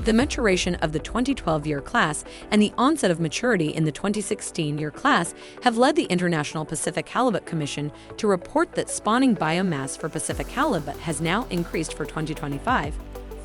The maturation of the 2012 year class and the onset of maturity in the 2016 year class have led the International Pacific Halibut Commission to report that spawning biomass for Pacific halibut has now increased for 2025,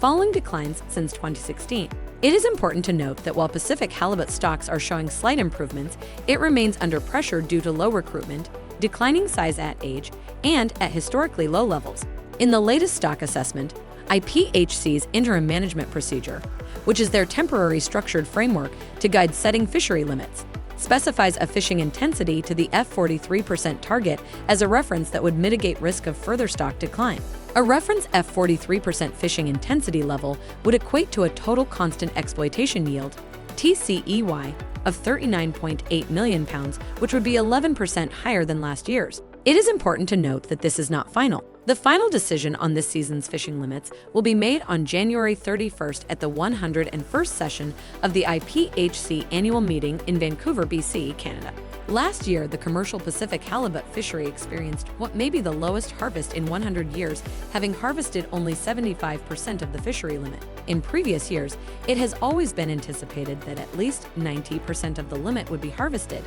following declines since 2016. It is important to note that while Pacific halibut stocks are showing slight improvements, it remains under pressure due to low recruitment, declining size at age, and at historically low levels. In the latest stock assessment, IPHC's Interim Management Procedure, which is their temporary structured framework to guide setting fishery limits, specifies a fishing intensity to the F43% target as a reference that would mitigate risk of further stock decline. A reference F43% fishing intensity level would equate to a total constant exploitation yield, TCEY, of 39.8 million pounds, which would be 11% higher than last year's. It is important to note that this is not final. The final decision on this season's fishing limits will be made on January 31st at the 101st session of the IPHC annual meeting in Vancouver, BC, Canada. Last year, the commercial Pacific halibut fishery experienced what may be the lowest harvest in 100 years, having harvested only 75% of the fishery limit. In previous years, it has always been anticipated that at least 90% of the limit would be harvested.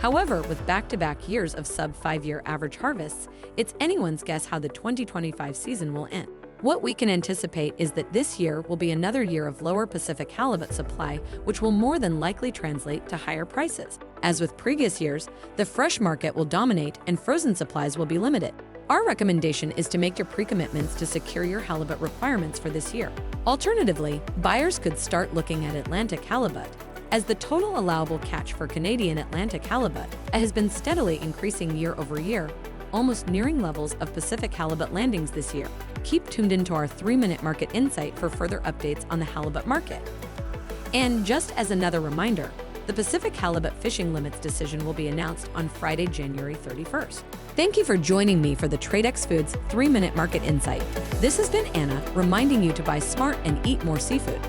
However, with back-to-back years of sub-5-year average harvests, it's anyone's guess how the 2025 season will end. What we can anticipate is that this year will be another year of lower Pacific halibut supply, which will more than likely translate to higher prices. As with previous years, the fresh market will dominate and frozen supplies will be limited. Our recommendation is to make your pre-commitments to secure your halibut requirements for this year. Alternatively, buyers could start looking at Atlantic halibut, as the total allowable catch for Canadian Atlantic halibut has been steadily increasing year over year, almost nearing levels of Pacific halibut landings this year. Keep tuned into our 3-minute market insight for further updates on the halibut market. And just as another reminder, the Pacific halibut fishing limits decision will be announced on Friday, January 31st. Thank you for joining me for the Tradex Foods 3-minute market insight. This has been Anna, reminding you to buy smart and eat more seafood.